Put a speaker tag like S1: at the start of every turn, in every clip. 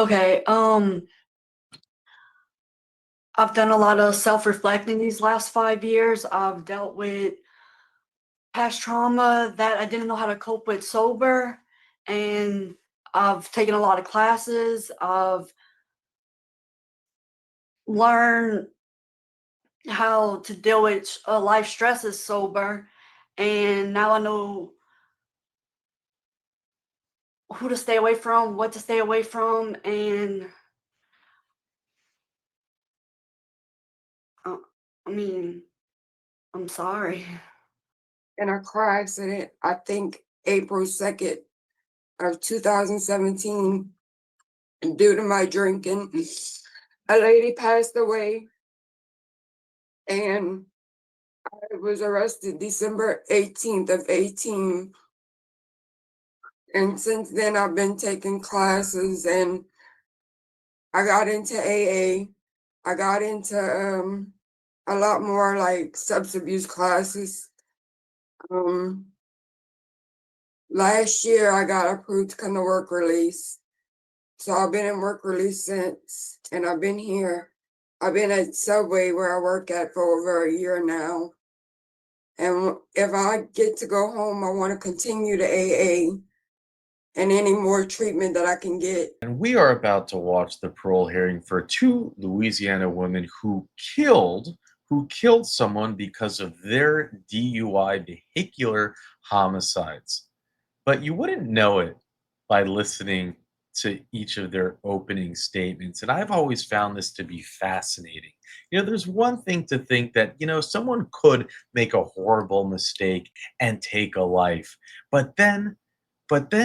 S1: Okay, I've done a lot of self-reflecting these last 5 years. I've dealt with past trauma that I didn't know how to cope with sober, and I've taken a lot of classes. I've learned how to deal with life stresses sober, and now I know who to stay away from, what to stay away from, and uh, I mean, I'm sorry.
S2: In a car accident, I think April 2nd of 2017, due to my drinking. A lady passed away, and I was arrested December 18th of 18. And since then, I've been taking classes, and I got into AA. I got into a lot more like substance abuse classes. Um, Last year, I got approved to come to work release. So I've been in work release since, and I've been here. I've been at Subway where I work at for over a year now. And if I get to go home, I want to continue the AA and any more treatment that I can get.
S3: And we are about to watch the parole hearing for two Louisiana women who killed someone because of their DUI vehicular homicides. But you wouldn't know it by listening to each of their opening statements. And I've always found this to be fascinating. There's one thing to think that, someone could make a horrible mistake and take a life, but then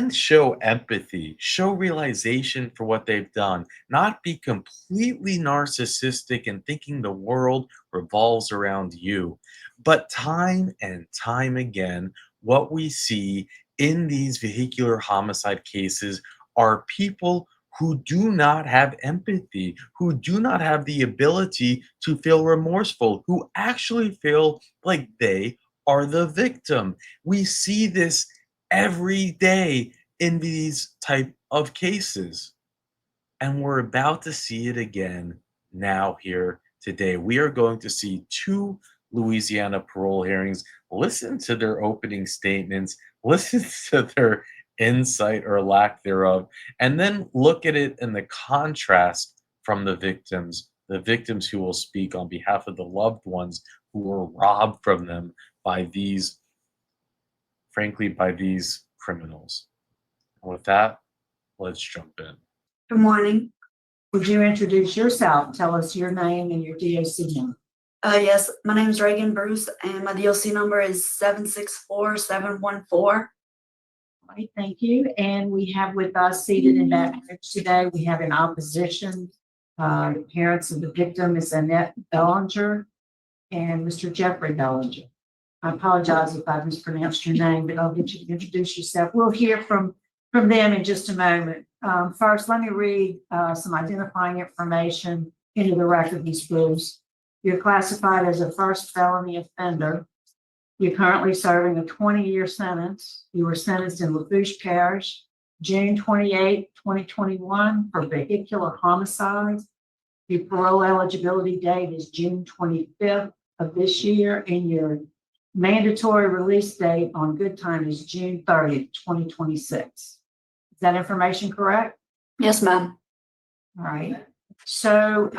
S3: show empathy, show realization for what they've done, not be completely narcissistic and thinking the world revolves around you. But time and time again, what we see in these vehicular homicide cases are people who do not have empathy, who do not have the ability to feel remorseful, who actually feel like they are the victim. We see this every day in these type of cases, and we're about to see it again now here today. We are going to see two Louisiana parole hearings. Listen to their opening statements, listen to their insight or lack thereof, and then look at it in the contrast from the victims who will speak on behalf of the loved ones who were robbed from them by these, frankly, by these criminals. And with that, let's jump in.
S1: Good morning.
S4: Would you introduce yourself? Tell us your name and your DOC number.
S1: Yes, my name is Reagan Bruce, and my DOC number is 764714.
S4: All right, thank you. And we have with us seated in that bridge today, we have in opposition, parents of the victim is Annette Bellinger and Mr. Jeffrey Bellinger. I apologize if I mispronounced your name, but I'll get you to introduce yourself. We'll hear from them in just a moment. First, let me read some identifying information into the record, Ms. Bruce. You're classified as a first felony offender. You're currently serving a 20-year sentence. You were sentenced in Lafourche Parish, June 28, 2021, for vehicular homicide. Your parole eligibility date is June 25th of this year, and your mandatory release date on good time is June 30th, 2026. Is that information correct?
S1: Yes, ma'am.
S4: All right. So,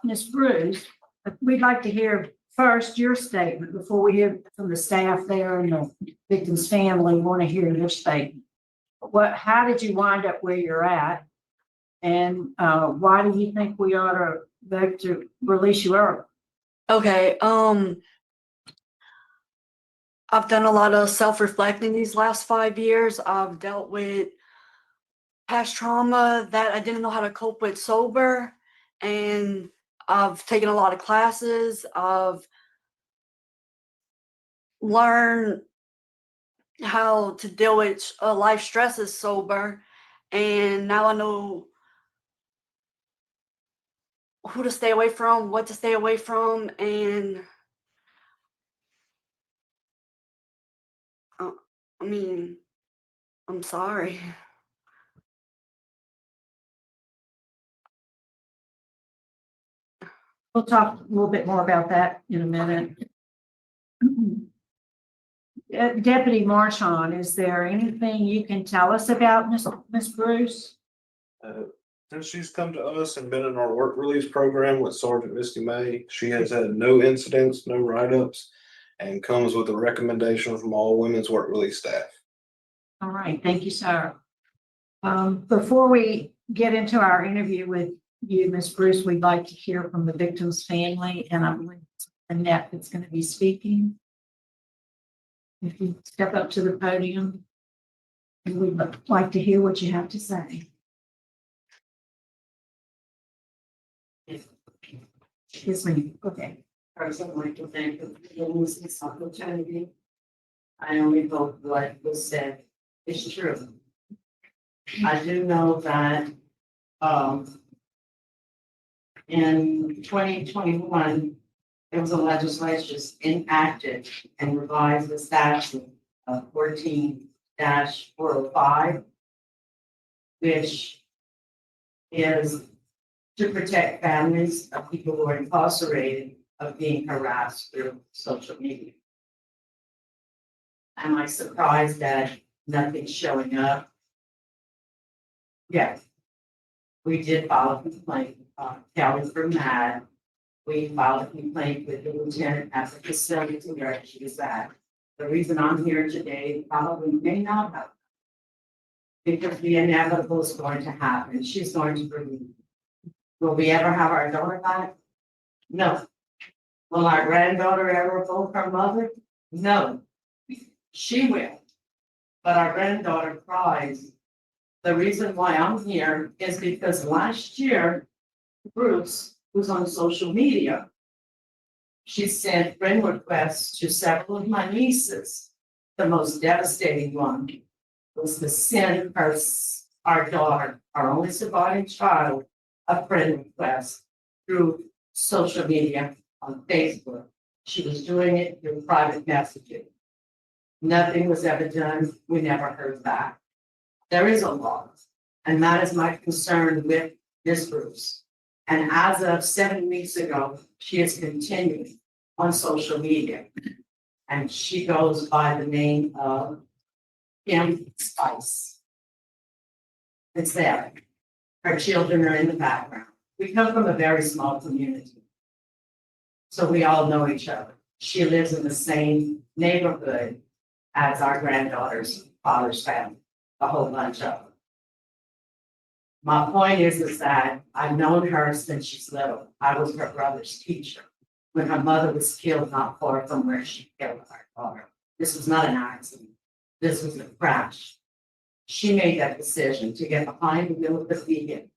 S4: Ms. Bruce, we'd like to hear first your statement before we hear from the staff there and the victim's family. We want to hear your statement. How did you wind up where you're at? And why do you think we ought to vote to release you early?
S1: Okay, I've done a lot of self-reflecting these last 5 years. I've dealt with past trauma that I didn't know how to cope with sober, and I've taken a lot of classes. I've learned how to deal with life stresses sober, and now I know who to stay away from, what to stay away from, and uh, I mean, I'm sorry.
S4: We'll talk a little bit more about that in a minute. Deputy Marchand, is there anything you can tell us about Miss Bruce?
S5: Since she's come to us and been in our work release program with Sergeant Misty May, she has had no incidents, no write-ups, and comes with a recommendation from all women's work release staff.
S4: All right, thank you, sir. Before we get into our interview with you, Miss Bruce, we'd like to hear from the victim's family, and I believe it's Annette that's going to be speaking. If you step up to the podium, and we'd like to hear what you have to say. Excuse me. Okay.
S6: First, I'd like to thank the families this opportunity. I only hope what was said is true. I do know that, in 2021, there was a legislation enacted and revised the statute of 14-405, which is to protect families of people who are incarcerated of being harassed through social media. Am I surprised that nothing's showing up? Yes. We did file a complaint, Kelly from MAD. We filed a complaint with the lieutenant at the facility where she is at. The reason I'm here today, probably may not have, because the inevitable is going to happen. She's going to bring. Will we ever have our daughter back? No. Will our granddaughter ever hold her mother? No. She will. But our granddaughter cries. The reason why I'm here is because last year, Bruce was on social media. She sent friend requests to several of my nieces. The most devastating one was to send our daughter, our only surviving child, a friend request through social media on Facebook. She was doing it through private messaging. Nothing was ever done. We never heard back. There is a law, and that is my concern with this Bruce. And as of 7 weeks ago, she is continuing on social media. And she goes by the name of Kim Spice. It's there. Her children are in the background. We come from a very small community. So we all know each other. She lives in the same neighborhood as our granddaughter's father's family, a whole bunch of them. My point is that I've known her since she's little. I was her brother's teacher when her mother was killed not far from where she killed her daughter. This was not an accident. This was a crash. She made that decision to get behind the wheel of the vehicle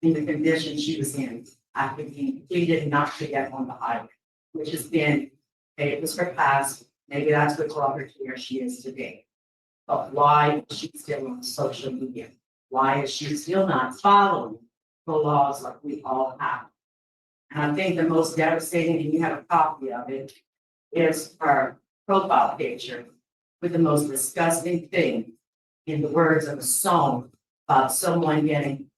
S6: in the condition she was in after being pleaded not to get on the highway, which has been, maybe it was her past, maybe that's what brought her to where she is today. But why is she still on social media? Why is she still not following the laws like we all have? And I think the most devastating, and you have a copy of it, is her profile picture with the most disgusting thing in the words of a song about someone getting,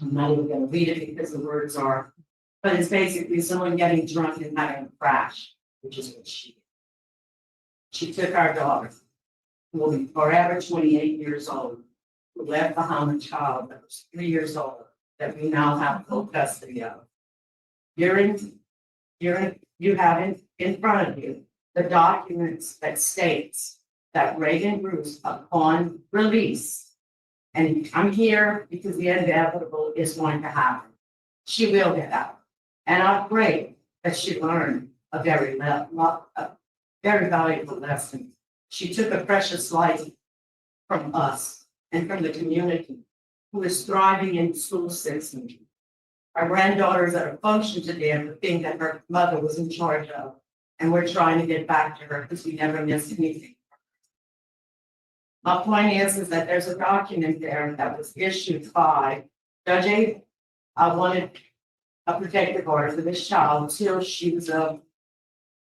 S6: I'm not even gonna read it because the words are, but it's basically someone getting drunk and having a crash, which is what she did. She took our daughter, who will be forever 28 years old, who left behind a child that was 3 years old, that we now have full custody of. You have in front of you the documents that states that Reagan Bruce, upon release, and I'm here because the inevitable is going to happen. She will get out. And I pray that she learned a very valuable lesson. She took a precious life from us and from the community who is thriving in school system. Our granddaughters that are function today are the thing that her mother was in charge of. And we're trying to get back to her because we never missed anything. My point is that there's a document there that was issued by Judge A. I wanted a protective order for this child until she was of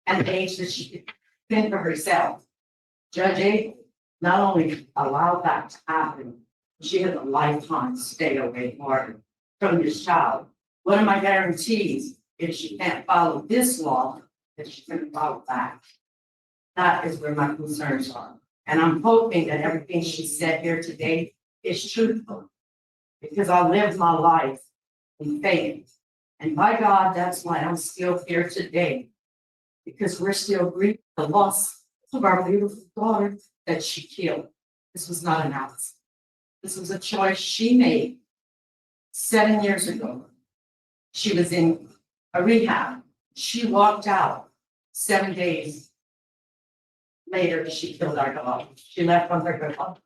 S6: an age that she could fend for herself. Judge A. not only allowed that to happen, she has a lifetime stay away order from this child. One of my guarantees, if she can't follow this law, that she can follow that. That is where my concerns are. And I'm hoping that everything she said here today is truthful. Because I lived my life in faith. And by God, that's why I'm still here today. Because we're still grieving the loss of our beautiful daughter that she killed. This was not an accident. This was a choice she made 7 years ago. She was in a rehab. She walked out 7 days later. She killed our dog. She left on her dog.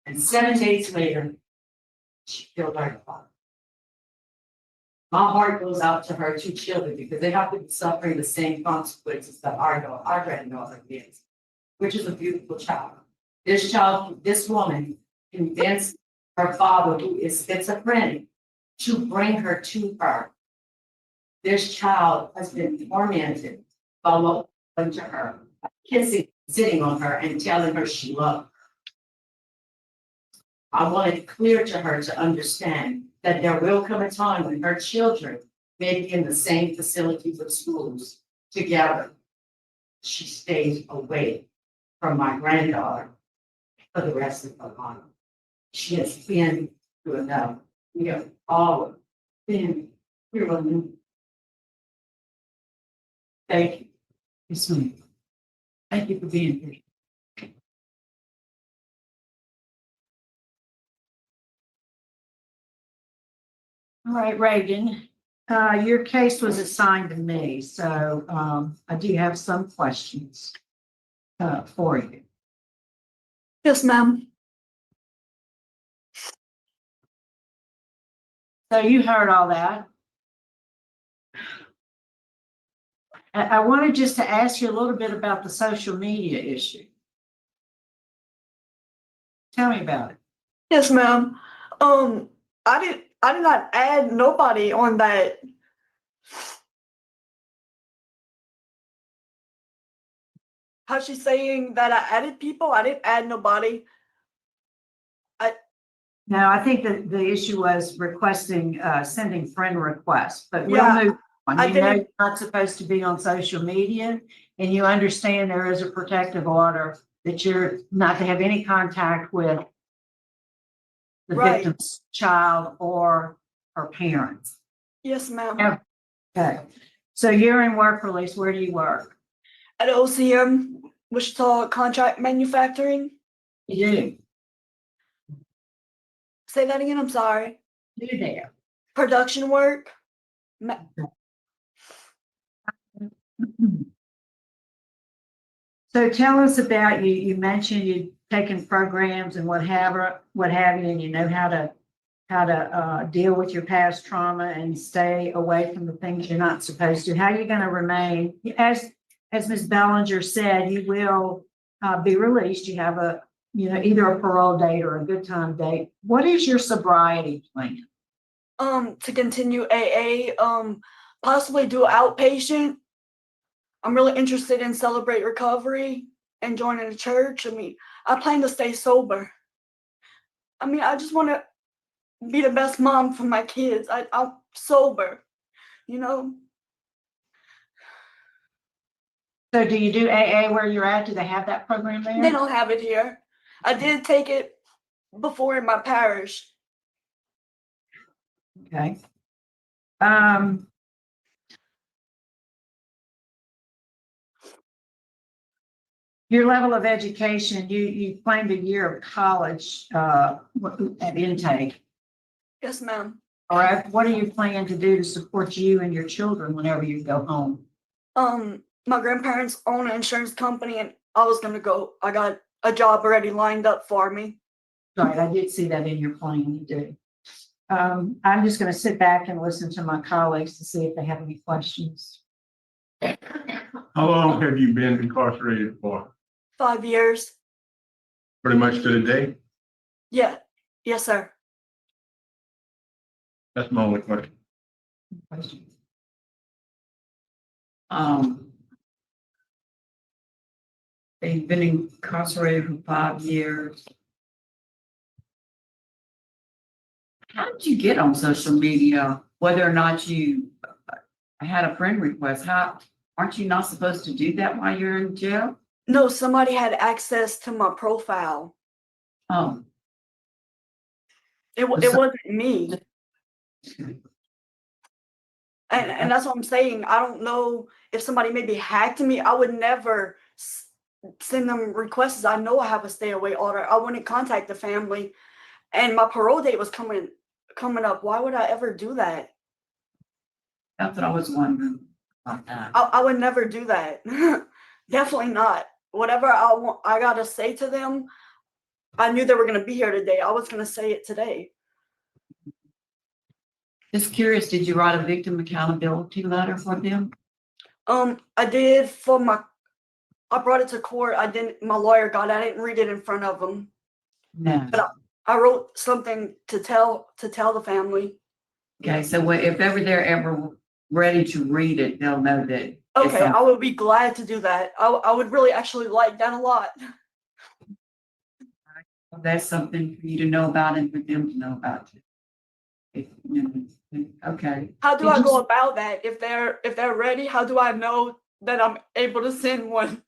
S6: And 7 days later, she killed our dog. My heart goes out to her two children because they have to be suffering the same consequences that our granddaughter is, which is a beautiful child. This woman convinced her father, who is schizophrenic, to bring her to her. This child has been tormented by what happened to her, kissing, sitting on her and telling her she loved her. I want it clear to her to understand that there will come a time when her children may be in the same facilities of schools together. She stays away from my granddaughter for the rest of her life. She has been through enough. We have all been through enough. Thank you.
S4: Yes, ma'am. Thank you for being here. All right, Reagan, your case was assigned to me, so I do have some questions for you.
S1: Yes, ma'am.
S4: So you heard all that. I wanted just to ask you a little bit about the social media issue. Tell me about it.
S1: Yes, ma'am. I did not add nobody on that. How's she saying that I added people? I didn't add nobody.
S4: No, I think that the issue was requesting, sending friend requests, but we'll
S1: Yeah,
S4: move on.
S1: I
S4: You know,
S1: didn't-
S4: you're not supposed to be on social media, and you understand there is a protective order that you're not to have any contact with the
S1: Right.
S4: victim's child or her parents.
S1: Yes, ma'am.
S4: Yeah. Okay, so you're in work release. Where do you work?
S1: At OCM, Wichita Contract Manufacturing.
S4: You do.
S1: Say that again. I'm sorry.
S4: Do there.
S1: Production work.
S4: So tell us about you. You mentioned you've taken programs and what have you, and you know how to deal with your past trauma and stay away from the things you're not supposed to. How are you going to remain? As Ms. Bellinger said, you will be released. You have either a parole date or a good time date. What is your sobriety plan?
S1: To continue AA. Possibly do outpatient. I'm really interested in Celebrate Recovery and joining a church. I mean, I plan to stay sober. I mean, I just want to be the best mom for my kids. I'm sober, you know?
S4: So do you do AA where you're at? Do they have that program there?
S1: They don't have it here. I did take it before in my parish.
S4: Okay. Your level of education, you claimed a year of college at intake.
S1: Yes, ma'am.
S4: All right, what are you planning to do to support you and your children whenever you go home?
S1: My grandparents own an insurance company and I got a job already lined up for me.
S4: Right, I did see that in your plan, you do. I'm just gonna sit back and listen to my colleagues to see if they have any questions.
S7: How long have you been incarcerated for?
S1: 5 years.
S7: Pretty much to the day?
S1: Yeah. Yes, sir.
S7: That's my only question.
S4: Questions?
S8: They've been incarcerated for 5 years. How did you get on social media? Whether or not you had a friend request, aren't you not supposed to do that while you're in jail?
S1: No, somebody had access to my profile.
S8: Oh,
S1: It wasn't me. And that's what I'm saying. I don't know if somebody maybe hacked me. I would never send them requests. I know I have a stay away order. I wouldn't contact the family, and my parole date was coming up. Why would I ever do that?
S8: that's what I was wondering about that.
S1: I would never do that. Definitely not. Whatever I gotta say to them. I knew they were gonna be here today. I was gonna say it today.
S8: Just curious, did you write a victim accountability letter for them?
S1: I did I brought it to court. My lawyer got it. I didn't read it in front of them.
S8: No.
S1: But I wrote something to tell the family.
S8: Okay, so if ever they're ever ready to read it, they'll know that. it's
S1: Okay,
S8: on-
S1: I would be glad to do that. I would really actually like that a lot.
S8: That's something for you to know about and for them to know about too. Okay.
S1: How do
S8: Did
S1: I
S8: you
S1: go
S8: s-
S1: about that? If they're ready, how do I know that I'm able to send one?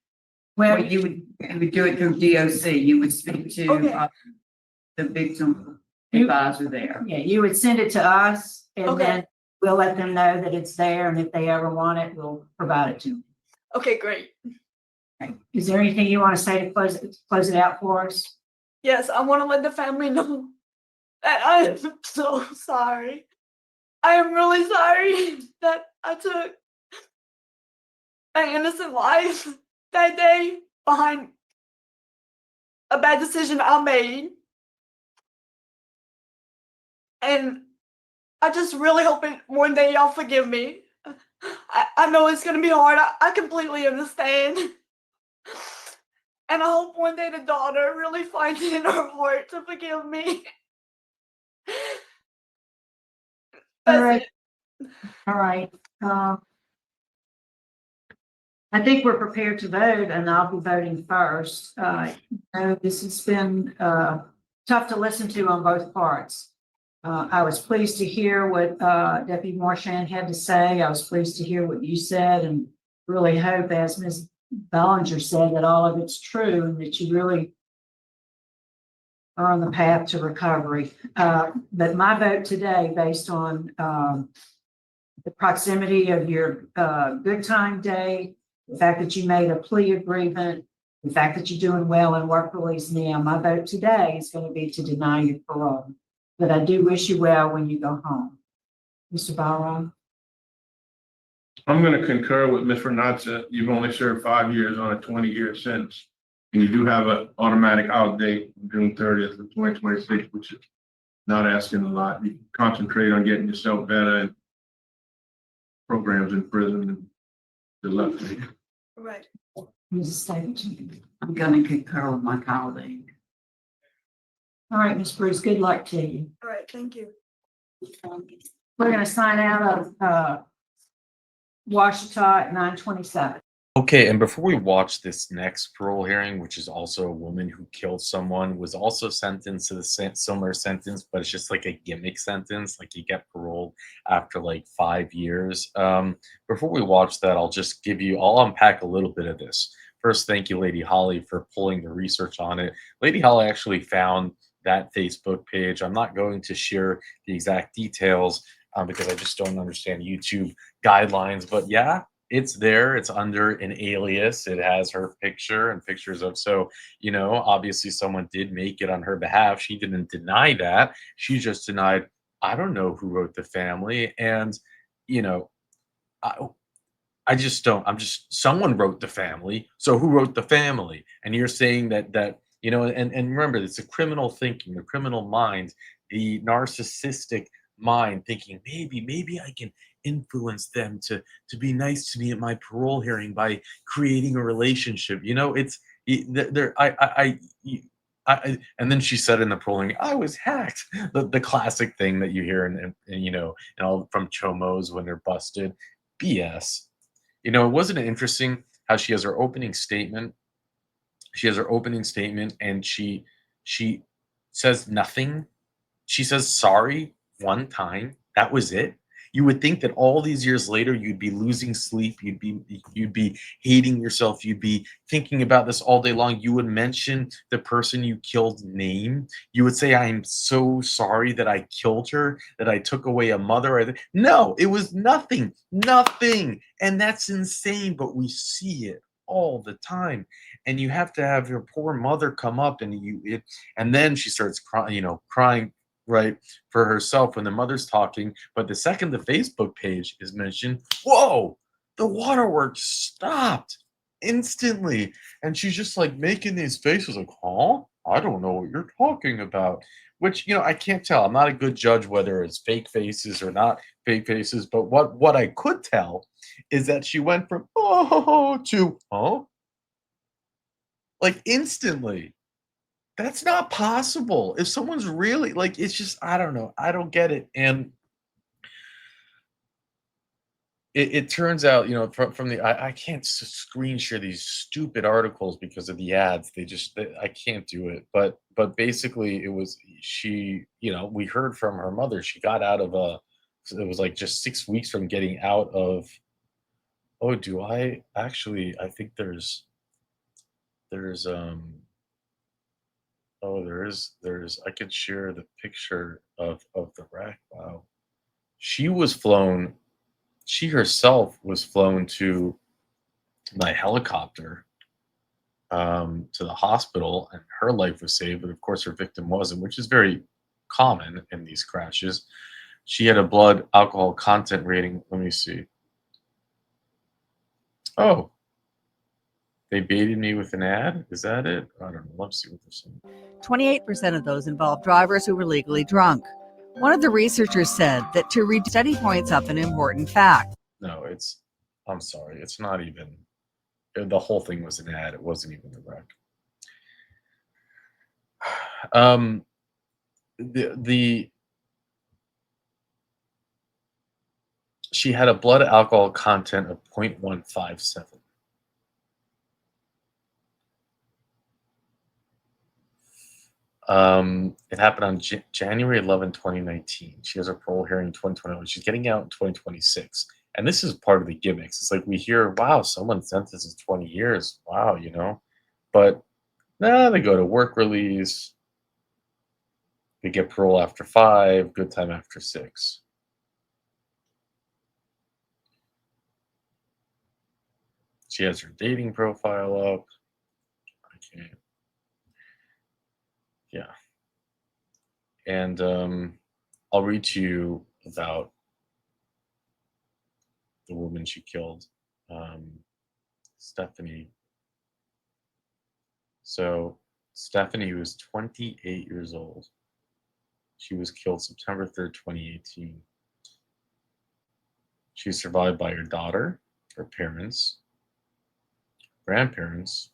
S8: Well, you would do it through DOC. You would speak to
S1: Okay.
S8: the victim advisor there.
S4: Yeah, you would send it to us and
S1: Okay.
S4: then we'll let them know that it's there. And if they ever want it, we'll provide it to them.
S1: Okay, great.
S4: Okay. Is there anything you want to say to close it out for us?
S1: Yes, I want to let the family know that I am so sorry. I am really sorry that I took an innocent life that day behind a bad decision I made. And I just really hope one day y'all forgive me. I know it's gonna be hard. I completely understand. And I hope one day the daughter really finds it in her heart to forgive me. That's
S4: right.
S1: it.
S4: All right. I think we're prepared to vote and I'll be voting first. This has been tough to listen to on both parts. I was pleased to hear what Deputy Marchand had to say. I was pleased to hear what you said and really hope, as Ms. Bellinger said, that all of it's true and that you really are on the path to recovery. But my vote today, based on the proximity of your good time day, the fact that you made a plea agreement, the fact that you're doing well in work release now, my vote today is going to be to deny your parole. But I do wish you well when you go home. Mr. Byron?
S7: I'm gonna concur with Ms. Renata. You've only served 5 years on a 20-year sentence. And you do have an automatic out date, June 30th of 2026, which is not asking a lot. You can concentrate on getting yourself better and programs in prison and good luck to you.
S1: Right.
S4: Mrs. Stapleton?
S8: I'm gonna concur with my colleague.
S4: All right, Ms. Bruce, good luck to you.
S1: All right, thank you.
S4: We're going to sign out of Washita at 9:27.
S3: Okay, and before we watch this next parole hearing, which is also a woman who killed someone, was also sentenced to the similar sentence, but it's just like a gimmick sentence, like you get paroled after like 5 years. Before we watch that, I'll unpack a little bit of this. First, thank you, Lady Holly, for pulling the research on it. Lady Holly actually found that Facebook page. I'm not going to share the exact details because I just don't understand YouTube guidelines, but yeah, it's there. It's under an alias. It has her picture and pictures of, so, obviously someone did make it on her behalf. She didn't deny that. She just denied, I don't know who wrote the family. And, I, I just don't, someone wrote the family. So who wrote the family? And you're saying and remember, it's a criminal thinking, the criminal mind, the narcissistic mind thinking, maybe I can influence them to be nice to me at my parole hearing by creating a relationship. And then she said in the parole hearing, I was hacked. The classic thing that you hear and all from chomos when they're busted. BS. Wasn't it interesting how she has her opening statement? She has her opening statement and she says nothing. She says sorry one time. That was it. You would think that all these years later, you'd be losing sleep, you'd be hating yourself, you'd be thinking about this all day long. You would mention the person you killed's name. You would say, "I'm so sorry that I killed her, that I took away a mother." No, it was nothing, nothing. And that's insane, but we see it all the time. And you have to have your poor mother come up and then she starts crying, right, for herself when the mother's talking. But the second the Facebook page is mentioned, whoa, the waterworks stopped instantly. And she's just like making these faces like, huh? I don't know what you're talking about. Which, I can't tell. I'm not a good judge whether it's fake faces or not fake faces. But what I could tell is that she went from oh to huh, like instantly. That's not possible. If someone's really like, it's just, I don't know. I don't get it. And it turns out, from the, I can't screen share these stupid articles because of the ads. I can't do it. But basically it was, we heard from her mother. She got out of it was like just 6 weeks from getting out of, oh, do I actually, I think there's, oh, there's I could share the picture of the wreck. Wow. She herself was flown by helicopter to the hospital, and her life was saved, but of course her victim wasn't, which is very common in these crashes. She had a blood alcohol content rating. Let me see. Oh, they baited me with an ad? Is that it? I don't know. Let's see what they're saying.
S9: 28% of those involved drivers who were legally drunk. One of the researchers said that to read study points up an important fact.
S3: No, I'm sorry. It's not even, the whole thing was an ad. It wasn't even the wreck. She had a blood alcohol content of 0.157. It happened on January 11, 2019. She has her parole hearing in 2021. She's getting out in 2026. And this is part of the gimmicks. It's like we hear, wow, someone sentences 20 years. Wow, But they go to work release. They get parole after 5, good time after 6. She has her dating profile up. I can't. Yeah. And I'll read to you about the woman she killed, Stephanie. So Stephanie was 28 years old. She was killed September 3rd, 2018. She was survived by her daughter, her parents, grandparents,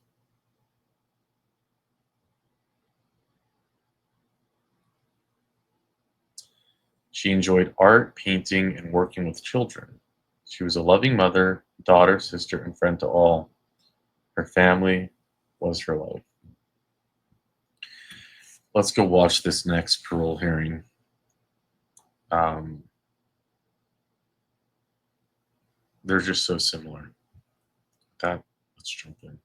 S3: she enjoyed art, painting, and working with children. She was a loving mother, daughter, sister, and friend to all. Her family was her life. Let's go watch this next parole hearing. They're just so similar. Let's jump in.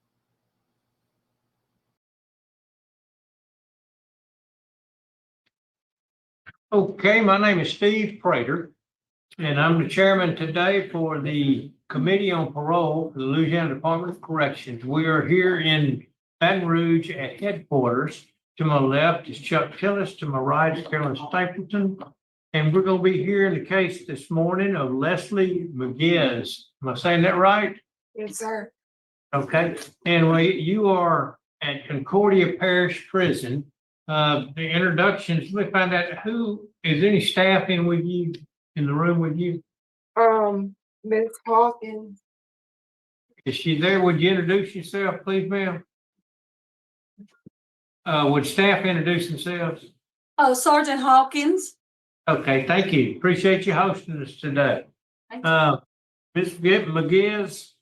S10: Okay, my name is Steve Prater, and I'm the chairman today for the Committee on Parole for the Louisiana Department of Corrections. We are here in Baton Rouge at headquarters. To my left is Chuck Tillis, to my right is Carolyn Stapleton, and we're going to be hearing the case this morning of Lesie McGeez. Am I saying that right?
S2: Yes, sir.
S10: Okay, and you are at Concordia Parish Prison. The introductions, let me find out who is any staff in the room with you?
S2: Miss Hawkins.
S10: Is she there? Would you introduce yourself, please, ma'am? Would staff introduce themselves?
S1: Sergeant Hawkins.
S10: Okay, thank you. Appreciate you hosting us today.
S1: Thank you.
S10: Ms. McGeez,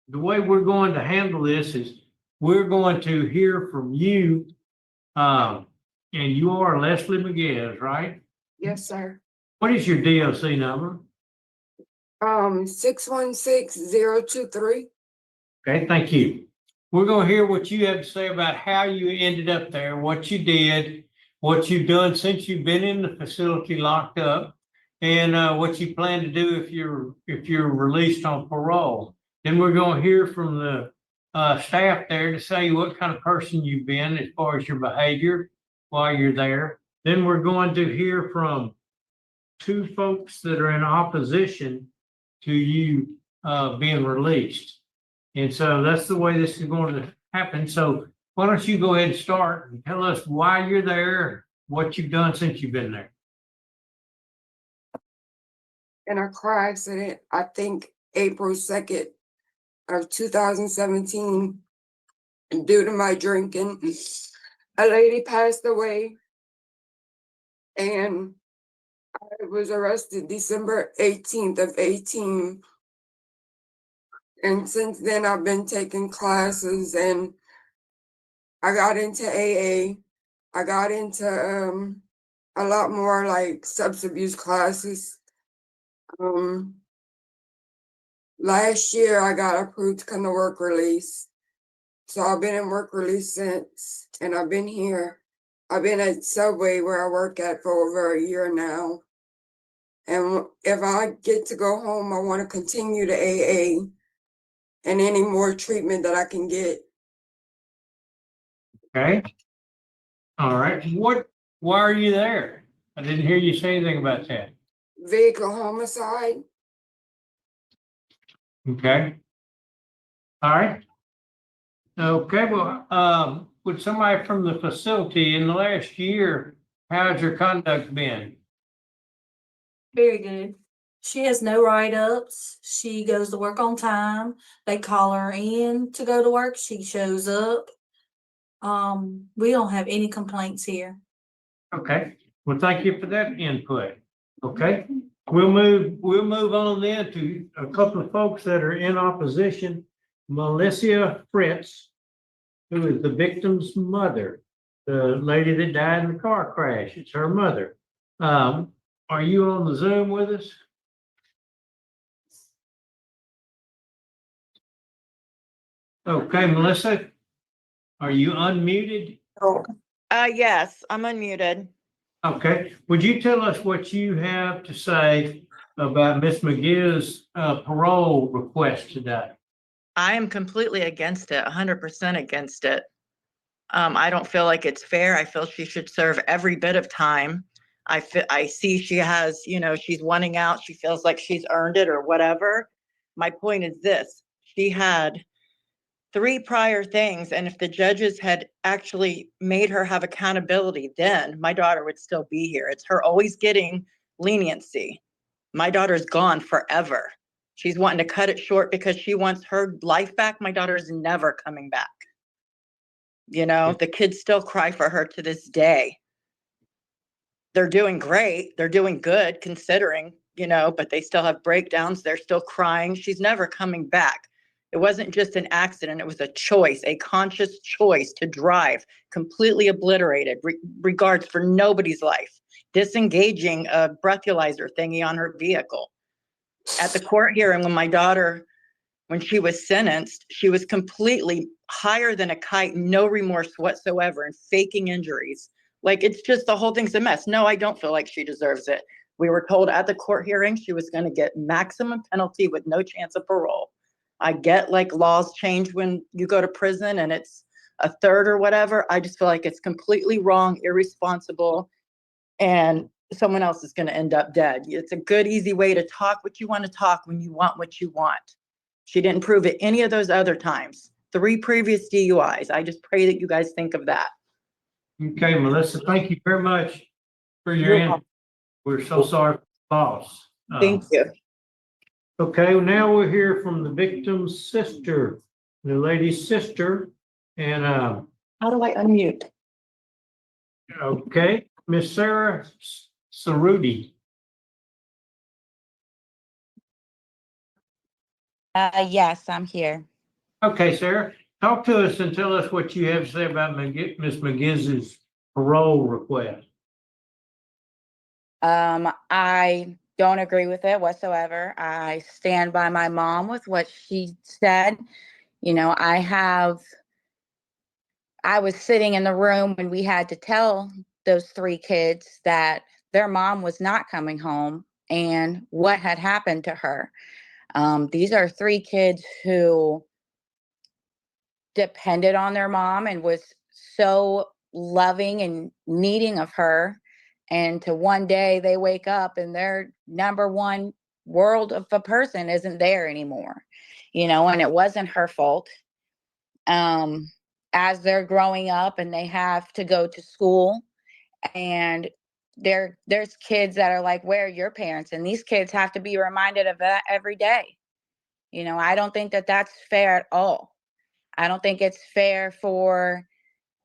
S10: the way we're going to handle this is we're going to hear from you. And you are Lesie McGeez, right?
S2: Yes, sir.
S10: What is your DLC number?
S2: 616023.
S10: Okay, thank you. We're gonna hear what you have to say about how you ended up there, what you did, what you've done since you've been in the facility locked up, and what you plan to do if you're released on parole. Then we're gonna hear from the staff there to say what kind of person you've been as far as your behavior while you're there. Then we're going to hear from two folks that are in opposition to you being released. And so that's the way this is going to happen. So why don't you go ahead and start and tell us why you're there, what you've done since you've been there.
S2: In a car accident, I think April 2nd of 2017, due to my drinking, a lady passed away, and I was arrested December 18th of 18. And since then, I've been taking classes, and I got into AA. I got into a lot more like substance abuse classes. Last year I got approved to come to work release. So I've been in work release since, and I've been here. I've been at Subway where I work at for over a year now. And if I get to go home, I want to continue to AA and any more treatment that I can get.
S10: Okay. All right. Why are you there? I didn't hear you say anything about that.
S2: Vehicle homicide.
S10: Okay. All right. Okay, well, with somebody from the facility in the last year, how's your conduct been?
S11: Very good. She has no write-ups. She goes to work on time. They call her in to go to work. She shows up. We don't have any complaints here.
S10: Okay, well, thank you for that input. Okay, we'll move on then to a couple of folks that are in opposition. Melissa Fritz, who is the victim's mother, the lady that died in the car crash. It's her mother. Are you on the Zoom with us? Okay, Melissa, are you unmuted?
S12: Yes, I'm unmuted.
S10: Okay, would you tell us what you have to say about Miss McGeez's parole request today?
S12: I am completely against it, 100% against it. I don't feel like it's fair. I feel she should serve every bit of time. I see she has, she's wanting out. She feels like she's earned it or whatever. My point is this: she had 3 prior things, and if the judges had actually made her have accountability, then my daughter would still be here. It's her always getting leniency. My daughter's gone forever. She's wanting to cut it short because she wants her life back. My daughter's never coming back. The kids still cry for her to this day. They're doing great. They're doing good considering, but they still have breakdowns. They're still crying. She's never coming back. It wasn't just an accident. It was a choice, a conscious choice to drive, completely obliterated, regards for nobody's life, disengaging a breathalyzer thingy on her vehicle. At the court hearing, when my daughter, when she was sentenced, she was completely higher than a kite, no remorse whatsoever, and faking injuries. Like, it's just, the whole thing's a mess. No, I don't feel like she deserves it. We were told at the court hearing she was going to get maximum penalty with no chance of parole. I get like laws change when you go to prison and it's a third or whatever. I just feel like it's completely wrong, irresponsible, and someone else is going to end up dead. It's a good, easy way to talk what you want to talk when you want what you want. She didn't prove it any of those other times. 3 previous DUIs. I just pray that you guys think of that.
S10: Okay, Melissa, thank you very much for your input. We're so sorry for the loss.
S12: Thank you.
S10: Okay, now we'll hear from the victim's sister, the lady's sister, and
S12: How do I unmute?
S10: okay, Miss Sarah Cerruti.
S13: Yes, I'm here.
S10: Okay, Sarah, talk to us and tell us what you have to say about Miss McGeez's parole request.
S13: I don't agree with it whatsoever. I stand by my mom with what she said. You know, I was sitting in the room when we had to tell those 3 kids that their mom was not coming home and what had happened to her. These are 3 kids who depended on their mom and was so loving and needing of her. And to one day they wake up and their number one world of a person isn't there anymore, you know, and it wasn't her fault. As they're growing up and they have to go to school, and there's kids that are like, where are your parents? And these kids have to be reminded of that every day. You know, I don't think that that's fair at all. I don't think it's fair for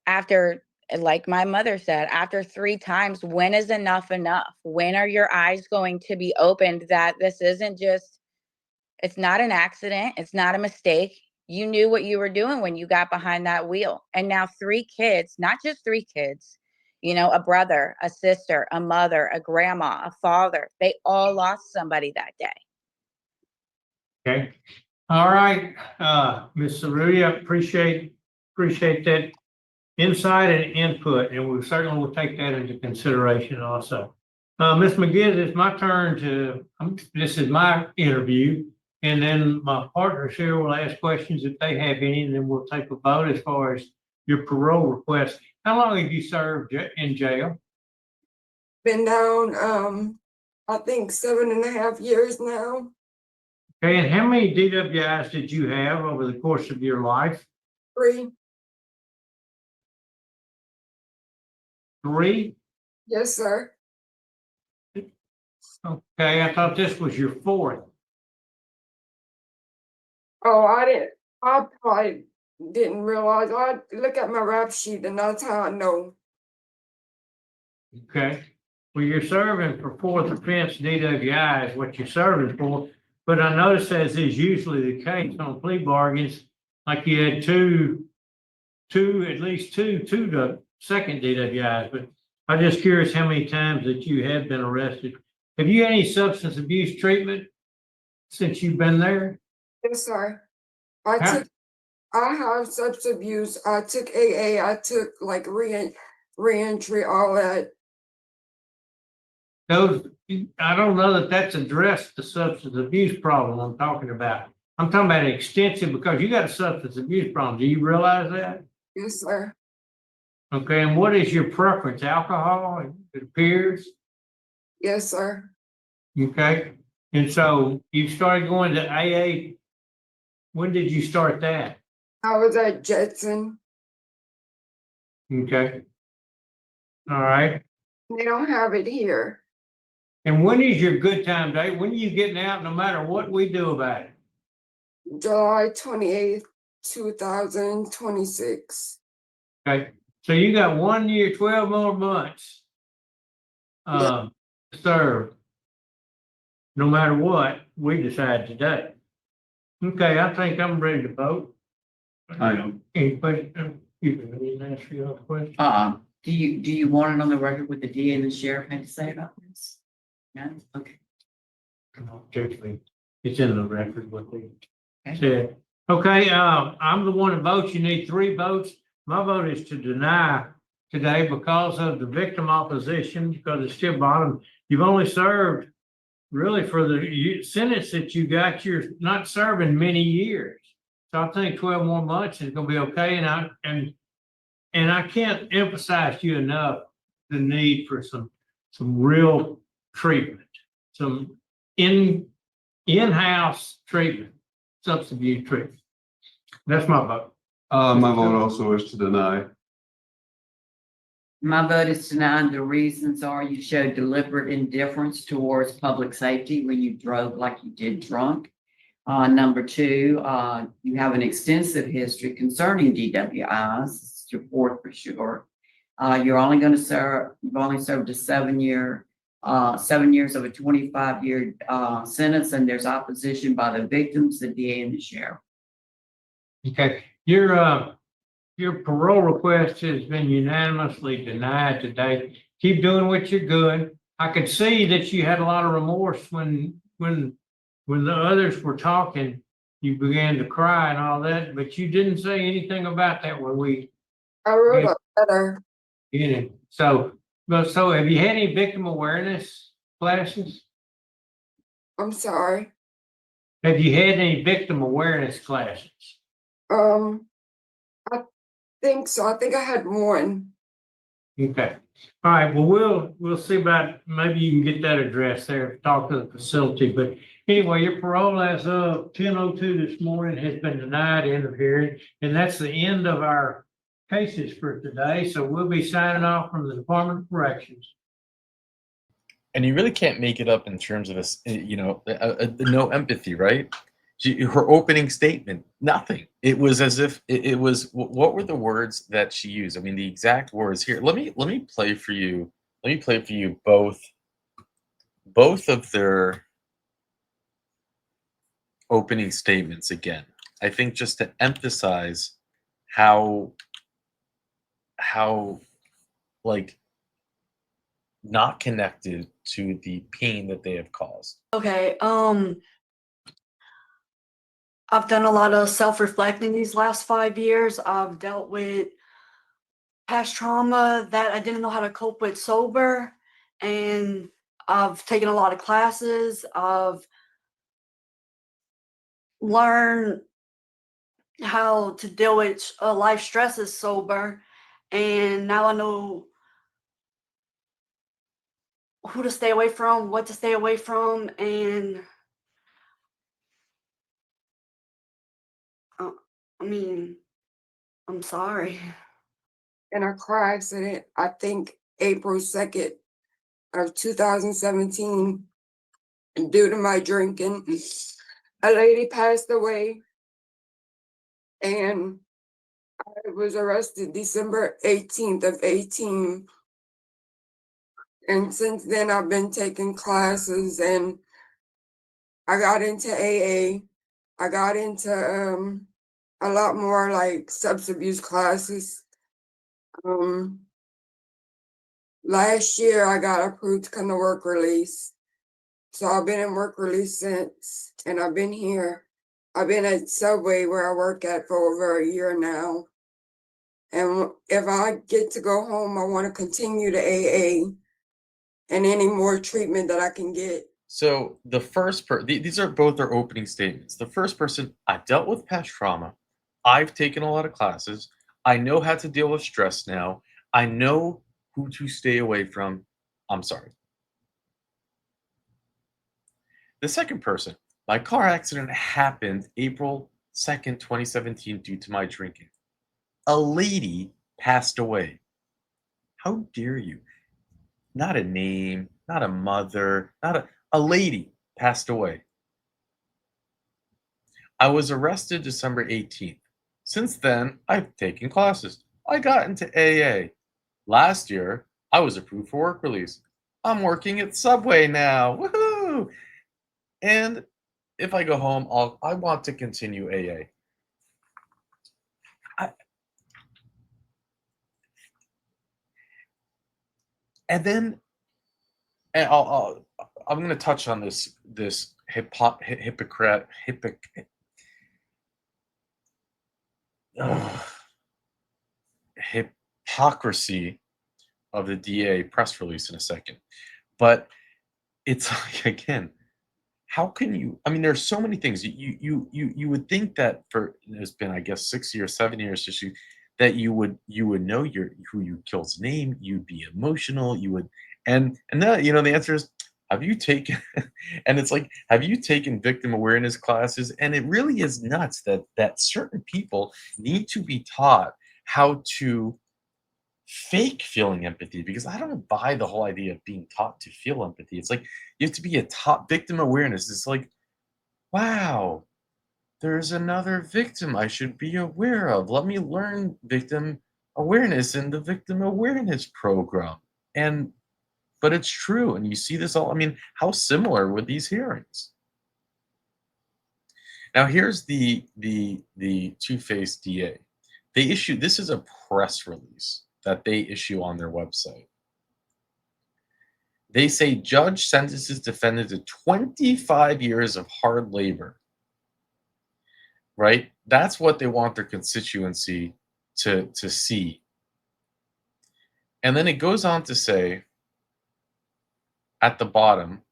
S13: after, like my mother said, after 3 times, when is enough enough? When are your eyes going to be opened that this isn't just, it's not an accident, it's not a mistake. You knew what you were doing when you got behind that wheel. And now 3 kids, not just 3 kids, you know, a brother, a sister, a mother, a grandma, a father, they all lost somebody that day.
S10: Okay. All right, Ms. Cerruti, I appreciate that insight and input, and we certainly will take that into consideration also. Ms. McGeez, it's my turn this is my interview, and then my partners here will ask questions if they have any, and then we'll take a vote as far as your parole request. How long have you served in jail?
S2: Been down, I think 7.5 years now.
S10: Okay, and how many DWIs did you have over the course of your life?
S2: 3.
S10: 3?
S2: Yes, sir.
S10: Okay, I thought this was your 4th.
S2: Oh, I probably didn't realize. I look at my rap sheet and that's how I know.
S10: Okay, well, you're serving for 4th offense DWI is what you're serving for, but I noticed as is usually the case on plea bargains, like you had at least two the second DWIs, but I'm just curious how many times that you have been arrested. Have you had any substance abuse treatment since you've been there?
S2: Yes, sir.
S10: Huh?
S2: I have substance abuse. I took AA. I took like reentry, all that.
S10: Those, I don't know that that's addressed the substance abuse problem I'm talking about. I'm talking about extensive, because you got a substance abuse problem. Do you realize that?
S2: Yes, sir.
S10: Okay, and what is your preference? Alcohol, it appears?
S2: Yes, sir.
S10: Okay, and so you started going to AA. When did you start that?
S2: I was at Jetson.
S10: Okay. All right.
S2: They don't have it here.
S10: And when is your good time date? When are you getting out no matter what we do about it?
S2: July 28th, 2026.
S10: Okay, so you got 1 year, 12 more months to serve, no matter what we decide today. Okay, I think I'm ready to vote.
S7: I am.
S10: Any question? You can ask your question.
S8: Do you want it on the record what the DA and the sheriff had to say about this? No? Okay.
S10: Truthfully, it's in the record what they
S8: Okay.
S10: said. Okay, I'm the one that votes. You need 3 votes. My vote is to deny today because of the victim opposition, because it's still bottom. You've only served really for the sentence that you got. You're not serving many years. So I think 12 more months is gonna be okay. And I can't emphasize to you enough the need for some real treatment, some in-house treatment, substance abuse treatment. That's my vote.
S7: My vote also is to deny.
S8: My vote is denied. The reasons are you showed deliberate indifference towards public safety when you drove like you did drunk. Number 2, you have an extensive history concerning DWIs. It's your 4th for sure. You've only served a 7 years of a 25-year sentence, and there's opposition by the victims, the DA, and the sheriff.
S10: Okay, your parole request has been unanimously denied today. Keep doing what you're doing. I could see that you had a lot of remorse when the others were talking, you began to cry and all that, but you didn't say anything about that when we
S2: I wrote a letter.
S10: did it. So have you had any victim awareness classes?
S2: I'm sorry.
S10: Have you had any victim awareness classes?
S2: I think so. I think I had one.
S10: Okay. All right. Well, we'll see about, maybe you can get that address there, talk to the facility. But anyway, your parole as of 10:02 this morning has been denied, end of hearing. And that's the end of our cases for today. So we'll be signing off from the Department of Corrections.
S3: And you really can't make it up in terms of this, no empathy, right? Her opening statement, nothing. It was as if it was. What were the words that she used? I mean, the exact words here. Let me play for you. Let me play for you both of their opening statements again. I think just to emphasize how like not connected to the pain that they have caused.
S1: Okay, I've done a lot of self-reflecting these last 5 years. I've dealt with past trauma that I didn't know how to cope with sober, and I've taken a lot of classes. I've learned how to deal with life stresses sober, and now I know who to stay away from, what to stay away from, and I mean, I'm sorry.
S2: In a car accident, I think April 2nd of 2017, due to my drinking, a lady passed away, and I was arrested December 18th of 18. And since then, I've been taking classes, and I got into AA. I got into a lot more like substance abuse classes. Last year I got approved to come to work release. So I've been in work release since, and I've been here. I've been at Subway where I work at for over a year now. And if I get to go home, I want to continue to AA and any more treatment that I can get.
S3: So the first these are both their opening statements. The first person, I've dealt with past trauma. I've taken a lot of classes. I know how to deal with stress now. I know who to stay away from. I'm sorry. The second person, my car accident happened April 2nd, 2017 due to my drinking. A lady passed away. How dare you? Not a name, not a mother, not a lady passed away. I was arrested December 18th. Since then, I've taken classes. I got into AA. Last year, I was approved for work release. I'm working at Subway now. Woohoo! And if I go home, I want to continue AA. I'm going to touch on this hypocrisy of the DA press release in a second. But it's like, again, how can you? I mean, there's so many things. You would think that there's been, I guess, 6 years, 7 years issue, that you would know who you killed's name. You'd be emotional. You would, and then the answer is, have you taken? And it's like, have you taken victim awareness classes? And it really is nuts that certain people need to be taught how to fake feeling empathy, because I don't buy the whole idea of being taught to feel empathy. It's like you have to be a top victim awareness. It's like, wow, there's another victim I should be aware of. Let me learn victim awareness in the victim awareness program. But it's true. And you see this all. I mean, how similar were these hearings? Now here's the two-faced DA. This is a press release that they issue on their website. They say judge sentences defendant to 25 years of hard labor, right? That's what they want their constituency to see. And then it goes on to say at the bottom,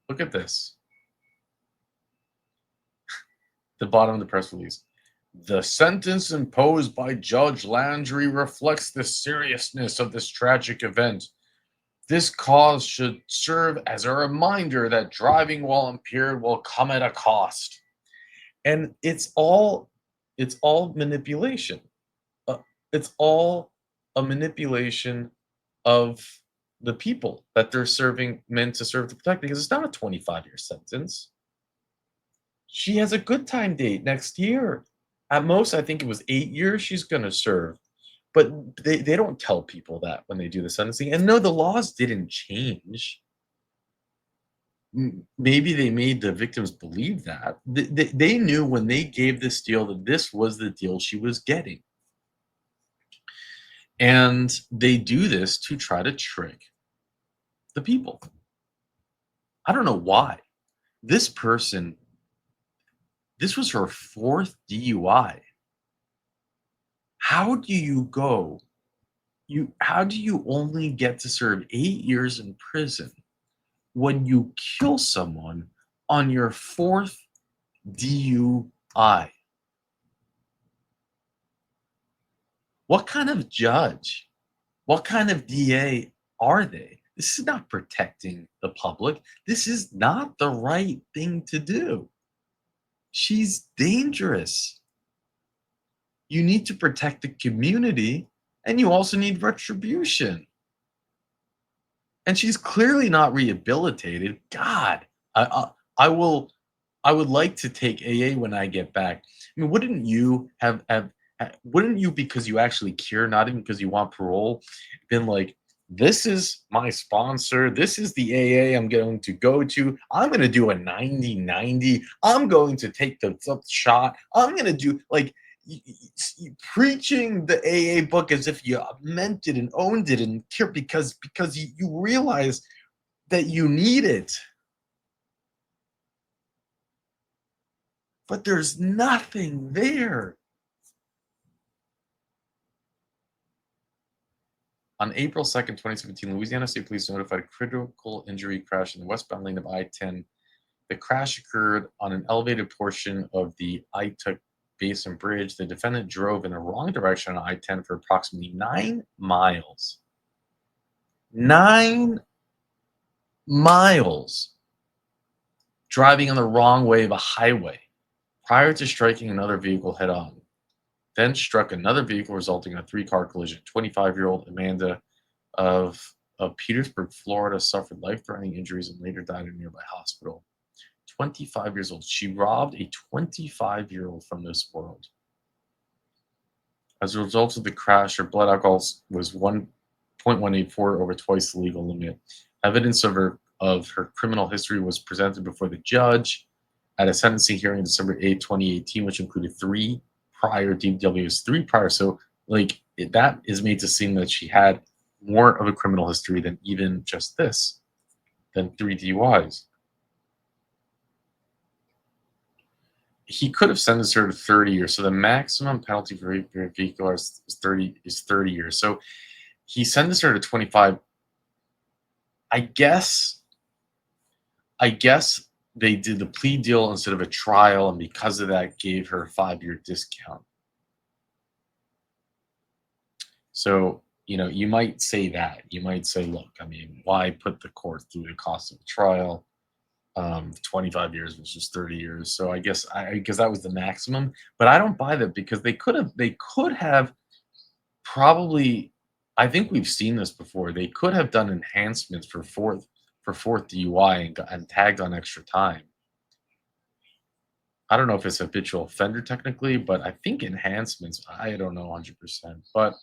S3: look at this, the bottom of the press release. The sentence imposed by Judge Landry reflects the seriousness of this tragic event. This cause should serve as a reminder that driving while impaired will come at a cost. And it's all manipulation. It's all a manipulation of the people that they're meant to serve to protect, because it's not a 25-year sentence. She has a good time date next year. At most, I think it was 8 years she's going to serve. But they don't tell people that when they do the sentencing. And no, the laws didn't change. Maybe they made the victims believe that. They knew when they gave this deal that this was the deal she was getting. And they do this to try to trick the people. I don't know why. This person, this was her 4th DUI. How do you go? How do you only get to serve 8 years in prison when you kill someone on your 4th DUI? What kind of judge, what kind of DA are they? This is not protecting the public. This is not the right thing to do. She's dangerous. You need to protect the community, and you also need retribution. And she's clearly not rehabilitated. God, I would like to take AA when I get back. I mean, wouldn't you wouldn't you, because you actually care, not even because you want parole, been like, this is my sponsor, this is the AA I'm going to go to, I'm going to do a 90-90, I'm going to take the shot, I'm going to do, like, preaching the AA book as if you meant it and owned it and care, because you realize that you need it. But there's nothing there. On April 2nd, 2017, Louisiana State Police notified a critical injury crash in the westbound lane of I-10. The crash occurred on an elevated portion of the I-Tuck Basin Bridge. The defendant drove in the wrong direction on I-10 for approximately 9 miles. 9 miles. Driving on the wrong way of a highway prior to striking another vehicle head-on. Then struck another vehicle, resulting in a 3-car collision. 25-year-old Amanda of Petersburg, Florida, suffered life-threatening injuries and later died in a nearby hospital. 25 years old. She robbed a 25-year-old from this world. As a result of the crash, her blood alcohol was 1.184, over twice the legal limit. Evidence of her criminal history was presented before the judge at a sentencing hearing on December 8, 2018, which included 3 prior DWs, 3 prior. So, like, that is made to seem that she had more of a criminal history than even just this, than 3 DUIs. He could have sentenced her to 30 years. So the maximum penalty for vehicular is 30 years. So he sentenced her to 25. I guess they did the plea deal instead of a trial, and because of that, gave her a 5-year discount. So, you might say that. You might say, look, I mean, why put the court through the cost of a trial? 25 years versus 30 years. So I guess that was the maximum. But I don't buy that, because they could have probably, I think we've seen this before. They could have done enhancements for fourth DUI and tagged on extra time. I don't know if it's habitual offender technically, but I think enhancements, I don't know 100%. But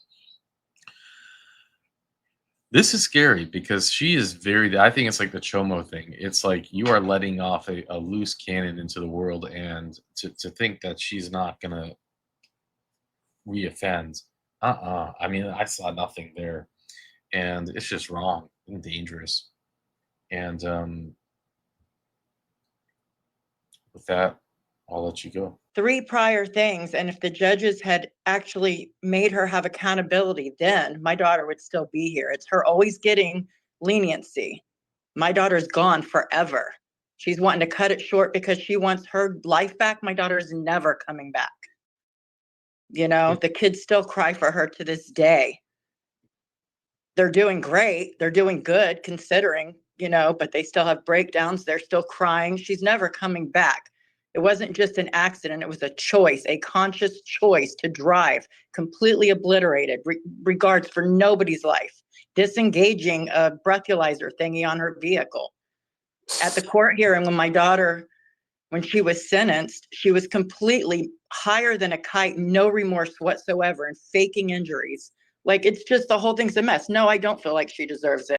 S3: this is scary, because she is I think it's like the Chomo thing. It's like you are letting off a loose cannon into the world, and to think that she's not going to reoffend. I mean, I saw nothing there, and it's just wrong and dangerous. And with that, I'll let you go.
S12: 3 prior things, and if the judges had actually made her have accountability, then my daughter would still be here. It's her always getting leniency. My daughter's gone forever. She's wanting to cut it short because she wants her life back. My daughter's never coming back. You know, the kids still cry for her to this day. They're doing great. They're doing good considering, you know, but they still have breakdowns. They're still crying. She's never coming back. It wasn't just an accident. It was a choice, a conscious choice to drive, completely obliterated, regards for nobody's life, disengaging a breathalyzer thingy on her vehicle. At the court hearing, when my daughter, when she was sentenced, she was completely higher than a kite, no remorse whatsoever, and faking injuries. Like, it's just, the whole thing's a mess. No, I don't feel like she deserves it.